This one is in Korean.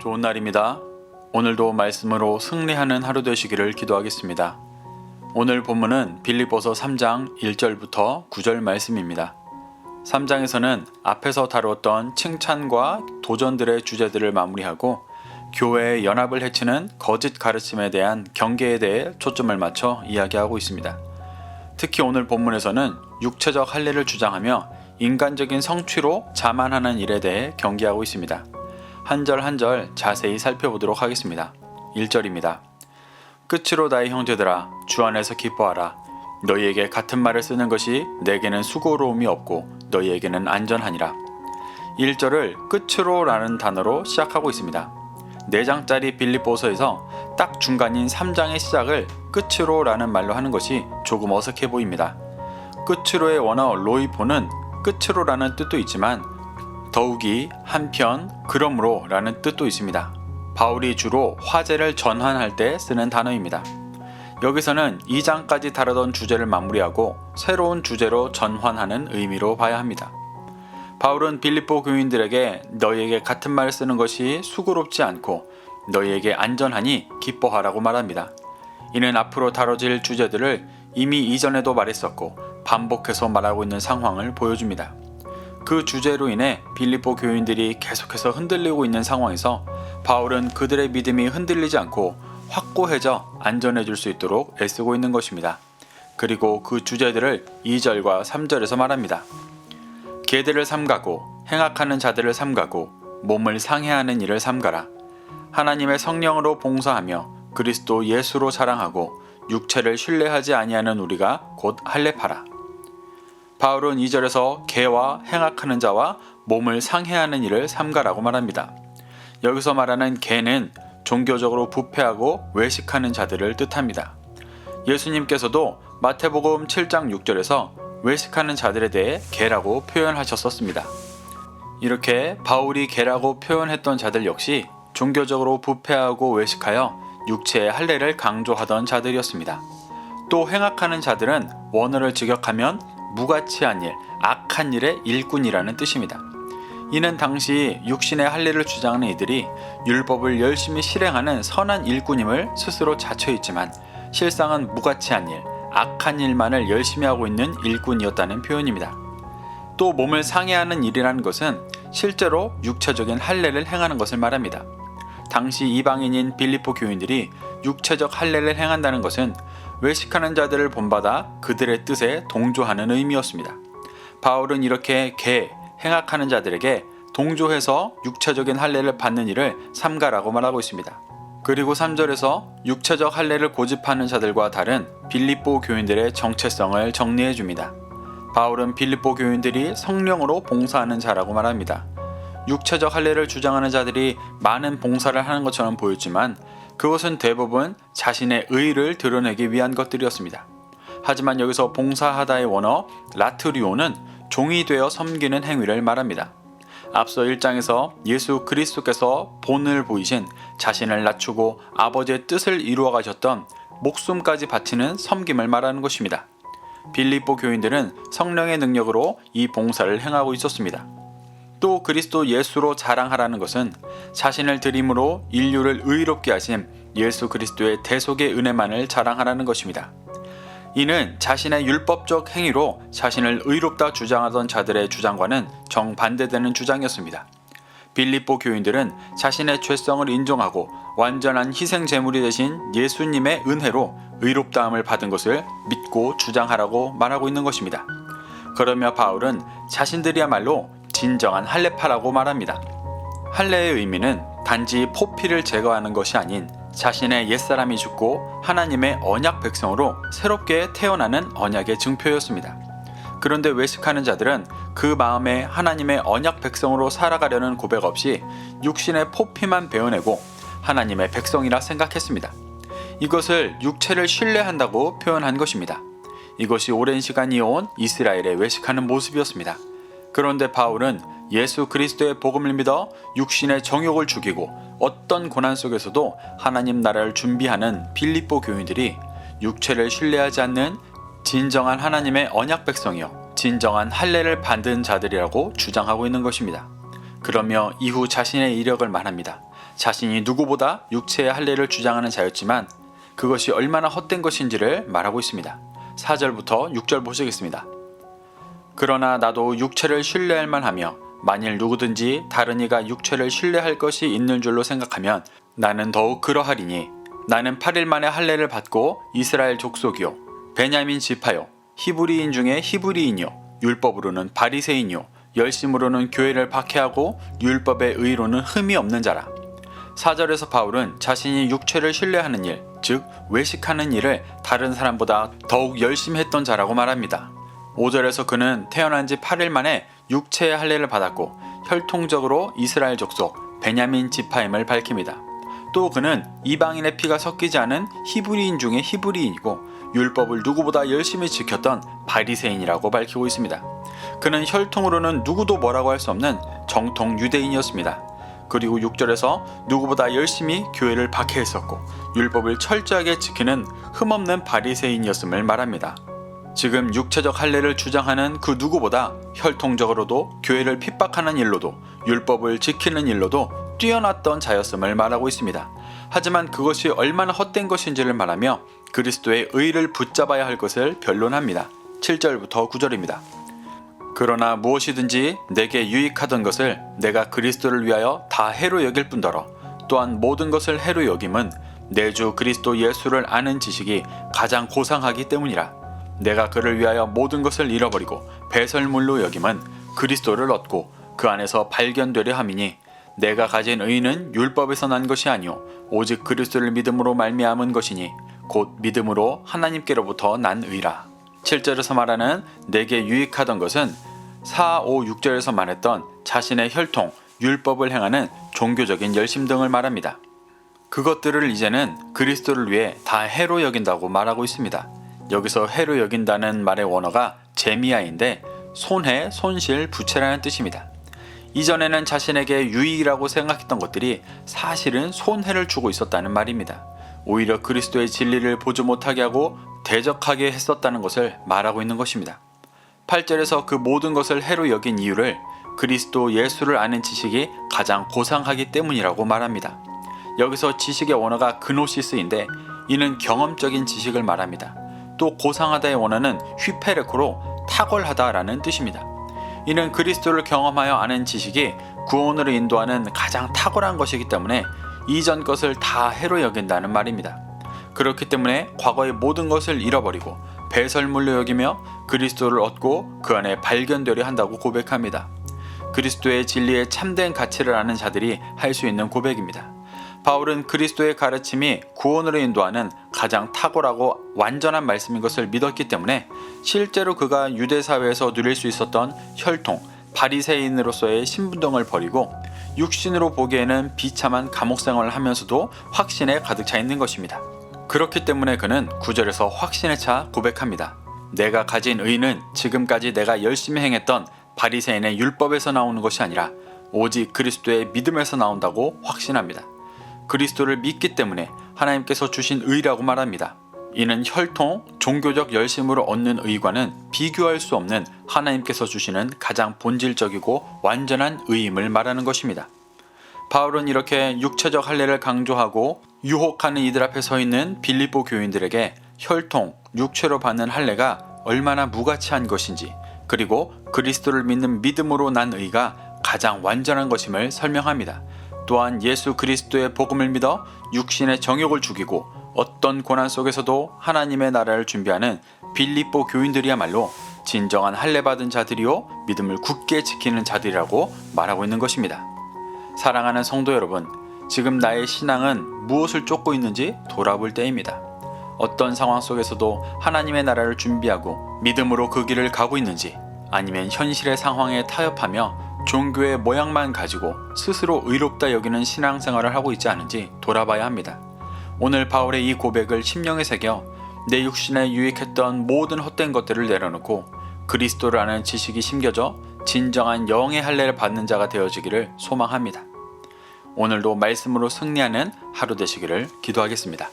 좋은 날입니다. 오늘도 말씀으로 승리하는 하루 되시기를 기도하겠습니다. 오늘 본문은 빌립보서 3장 1절부터 9절 말씀입니다. 3장에서는 앞에서 다루었던 칭찬과 도전들의 주제들을 마무리하고 교회의 연합을 해치는 거짓 가르침에 대한 경계에 대해 초점을 맞춰 이야기하고 있습니다. 특히 오늘 본문에서는 육체적 할례를 주장하며 인간적인 성취로 자만하는 일에 대해 경계하고 있습니다. 한 절 한 절 자세히 살펴보도록 하겠습니다. 1절입니다. 끝으로 나의 형제들아 주 안에서 기뻐하라. 너희에게 같은 말을 쓰는 것이 내게는 수고로움이 없고 너희에게는 안전하니라. 1절을 끝으로 라는 단어로 시작하고 있습니다. 4장짜리 빌립보서에서 딱 중간인 3장의 시작을 끝으로 라는 말로 하는 것이 조금 어색해 보입니다. 끝으로의 원어 로이포는 끝으로 라는 뜻도 있지만 더욱이 한편 그러므로 라는 뜻도 있습니다. 바울이 주로 화제를 전환할 때 쓰는 단어입니다. 여기서는 2장까지 다루던 주제를 마무리하고 새로운 주제로 전환하는 의미로 봐야 합니다. 바울은 빌립보 교인들에게 너희에게 같은 말을 쓰는 것이 수고롭지 않고 너희에게 안전하니 기뻐하라고 말합니다. 이는 앞으로 다뤄질 주제들을 이미 이전에도 말했었고 반복해서 말하고 있는 상황을 보여줍니다. 그 주제로 인해 빌립보 교인들이 계속해서 흔들리고 있는 상황에서 바울은 그들의 믿음이 흔들리지 않고 확고해져 안전해질 수 있도록 애쓰고 있는 것입니다. 그리고 그 주제들을 2절과 3절에서 말합니다. 계들을 삼가고 행악하는 자들을 삼가고 몸을 상해하는 일을 삼가라. 하나님의 성령으로 봉사하며 그리스도 예수로 자랑하고 육체를 신뢰하지 아니하는 우리가 곧 할례파라. 바울은 2절에서 계와 행악하는 자와 몸을 상해하는 일을 삼가라고 말합니다. 여기서 말하는 계는 종교적으로 부패하고 외식하는 자들을 뜻합니다. 예수님께서도 마태복음 7장 6절에서 외식하는 자들에 대해 계라고 표현하셨었습니다. 이렇게 바울이 계라고 표현했던 자들 역시 종교적으로 부패하고 외식하여 육체의 할례를 강조하던 자들이었습니다. 또 행악하는 자들은 원어를 직역하면 무가치한 일, 악한 일의 일꾼이라는 뜻입니다. 이는 당시 육신의 할례를 주장하는 이들이 율법을 열심히 실행하는 선한 일꾼임을 스스로 자처했지만 실상은 무가치한 일, 악한 일만을 열심히 하고 있는 일꾼이었다는 표현입니다. 또 몸을 상해하는 일이라는 것은 실제로 육체적인 할례를 행하는 것을 말합니다. 당시 이방인인 빌립보 교인들이 육체적 할례를 행한다는 것은 외식하는 자들을 본받아 그들의 뜻에 동조하는 의미였습니다. 바울은 이렇게 행악하는 자들에게 동조해서 육체적인 할례를 받는 일을 삼가라고 말하고 있습니다. 그리고 3절에서 육체적 할례를 고집하는 자들과 다른 빌립보 교인들의 정체성을 정리해 줍니다. 바울은 빌립보 교인들이 성령으로 봉사하는 자라고 말합니다. 육체적 할례를 주장하는 자들이 많은 봉사를 하는 것처럼 보였지만 그것은 대부분 자신의 의를 드러내기 위한 것들이었습니다. 하지만 여기서 봉사하다의 원어 라트리오는 종이 되어 섬기는 행위를 말합니다. 앞서 1장에서 예수 그리스도께서 본을 보이신 자신을 낮추고 아버지의 뜻을 이루어 가셨던 목숨까지 바치는 섬김을 말하는 것입니다. 빌립보 교인들은 성령의 능력으로 이 봉사를 행하고 있었습니다. 또 그리스도 예수로 자랑하라는 것은 자신을 드림으로 인류를 의롭게 하신 예수 그리스도의 대속의 은혜만을 자랑하라는 것입니다. 이는 자신의 율법적 행위로 자신을 의롭다 주장하던 자들의 주장과는 정반대되는 주장이었습니다. 빌립보 교인들은 자신의 죄성을 인정하고 완전한 희생 제물이 되신 예수님의 은혜로 의롭다함을 받은 것을 믿고 주장하라고 말하고 있는 것입니다. 그러며 바울은 자신들이야말로 진정한 할례파라고 말합니다. 할례의 의미는 단지 포피를 제거하는 것이 아닌 자신의 옛사람이 죽고 하나님의 언약 백성으로 새롭게 태어나는 언약의 증표였습니다. 그런데 외식하는 자들은 그 마음에 하나님의 언약 백성으로 살아가려는 고백 없이 육신의 포피만 베어내고 하나님의 백성이라 생각했습니다. 이것을 육체를 신뢰한다고 표현한 것입니다. 이것이 오랜 시간 이어온 이스라엘의 외식하는 모습이었습니다. 그런데 바울은 예수 그리스도의 복음을 믿어 육신의 정욕을 죽이고 어떤 고난 속에서도 하나님 나라를 준비하는 빌립보 교인들이 육체를 신뢰하지 않는 진정한 하나님의 언약 백성이요 진정한 할례를 받은 자들이라고 주장하고 있는 것입니다. 그러며 이후 자신의 이력을 말합니다. 자신이 누구보다 육체의 할례를 주장하는 자였지만 그것이 얼마나 헛된 것인지를 말하고 있습니다. 4절부터 6절 보시겠습니다. 그러나 나도 육체를 신뢰할 만하며 만일 누구든지 다른 이가 육체를 신뢰할 것이 있는 줄로 생각하면 나는 더욱 그러하리니 나는 8일 만에 할례를 받고 이스라엘 족속이요 베냐민 지파요 히브리인 중에 히브리인이요 율법으로는 바리새인이요 열심으로는 교회를 박해하고 율법의 의로는 흠이 없는 자라. 4절에서 바울은 자신이 육체를 신뢰하는 일, 즉 외식하는 일을 다른 사람보다 더욱 열심히 했던 자라고 말합니다. 5절에서 그는 태어난 지 8일 만에 육체의 할례를 받았고 혈통적으로 이스라엘 족속 베냐민 지파임을 밝힙니다. 또 그는 이방인의 피가 섞이지 않은 히브리인 중에 히브리인이고 율법을 누구보다 열심히 지켰던 바리새인이라고 밝히고 있습니다. 그는 혈통으로는 누구도 뭐라고 할 수 없는 정통 유대인이었습니다. 그리고 6절에서 누구보다 열심히 교회를 박해했었고 율법을 철저하게 지키는 흠없는 바리새인이었음을 말합니다. 지금 육체적 할례를 주장하는 그 누구보다 혈통적으로도 교회를 핍박하는 일로도 율법을 지키는 일로도 뛰어났던 자였음을 말하고 있습니다. 하지만 그것이 얼마나 헛된 것인지를 말하며 그리스도의 의를 붙잡아야 할 것을 변론합니다. 7절부터 9절입니다. 그러나 무엇이든지 내게 유익하던 것을 내가 그리스도를 위하여 다 해로 여길 뿐더러 또한 모든 것을 해로 여김은 내 주 그리스도 예수를 아는 지식이 가장 고상하기 때문이라. 내가 그를 위하여 모든 것을 잃어버리고 배설물로 여김은 그리스도를 얻고 그 안에서 발견되려 함이니 내가 가진 의는 율법에서 난 것이 아니요 오직 그리스도를 믿음으로 말미암은 것이니 곧 믿음으로 하나님께로부터 난 의라. 7절에서 말하는 내게 유익하던 것은 4, 5, 6절에서 말했던 자신의 혈통, 율법을 행하는 종교적인 열심 등을 말합니다. 그것들을 이제는 그리스도를 위해 다 해로 여긴다고 말하고 있습니다. 여기서 해로 여긴다는 말의 원어가 제미아인데 손해, 손실, 부채라는 뜻입니다. 이전에는 자신에게 유익이라고 생각했던 것들이 사실은 손해를 주고 있었다는 말입니다. 오히려 그리스도의 진리를 보지 못하게 하고 대적하게 했었다는 것을 말하고 있는 것입니다. 8절에서 그 모든 것을 해로 여긴 이유를 그리스도 예수를 아는 지식이 가장 고상하기 때문이라고 말합니다. 여기서 지식의 원어가 그노시스인데 이는 경험적인 지식을 말합니다. 또 고상하다의 원어는 휘페레코로 탁월하다라는 뜻입니다. 이는 그리스도를 경험하여 아는 지식이 구원으로 인도하는 가장 탁월한 것이기 때문에 이전 것을 다 해로 여긴다는 말입니다. 그렇기 때문에 과거의 모든 것을 잃어버리고 배설물로 여기며 그리스도를 얻고 그 안에 발견되려 한다고 고백합니다. 그리스도의 진리의 참된 가치를 아는 자들이 할 수 있는 고백입니다. 바울은 그리스도의 가르침이 구원으로 인도하는 가장 탁월하고 완전한 말씀인 것을 믿었기 때문에 실제로 그가 유대 사회에서 누릴 수 있었던 혈통, 바리새인으로서의 신분등을 버리고 육신으로 보기에는 비참한 감옥 생활을 하면서도 확신에 가득 차 있는 것입니다. 그렇기 때문에 그는 9절에서 확신에 차 고백합니다. 내가 가진 의는 지금까지 내가 열심히 행했던 바리새인의 율법에서 나오는 것이 아니라 오직 그리스도의 믿음에서 나온다고 확신합니다. 그리스도를 믿기 때문에 하나님께서 주신 의라고 말합니다. 이는 혈통, 종교적 열심으로 얻는 의과는 비교할 수 없는 하나님께서 주시는 가장 본질적이고 완전한 의임을 말하는 것입니다. 바울은 이렇게 육체적 할례를 강조하고 유혹하는 이들 앞에 서 있는 빌립보 교인들에게 혈통, 육체로 받는 할례가 얼마나 무가치한 것인지 그리고 그리스도를 믿는 믿음으로 난 의가 가장 완전한 것임을 설명합니다. 또한 예수 그리스도의 복음을 믿어 육신의 정욕을 죽이고 어떤 고난 속에서도 하나님의 나라를 준비하는 빌립보 교인들이야말로 진정한 할례 받은 자들이요 믿음을 굳게 지키는 자들이라고 말하고 있는 것입니다. 사랑하는 성도 여러분, 지금 나의 신앙은 무엇을 쫓고 있는지 돌아볼 때입니다. 어떤 상황 속에서도 하나님의 나라를 준비하고 믿음으로 그 길을 가고 있는지 아니면 현실의 상황에 타협하며 종교의 모양만 가지고 스스로 의롭다 여기는 신앙생활을 하고 있지 않은지 돌아봐야 합니다. 오늘 바울의 이 고백을 심령에 새겨 내 육신에 유익했던 모든 헛된 것들을 내려놓고 그리스도를 아는 지식이 심겨져 진정한 영의 할례를 받는 자가 되어지기를 소망합니다. 오늘도 말씀으로 승리하는 하루 되시기를 기도하겠습니다.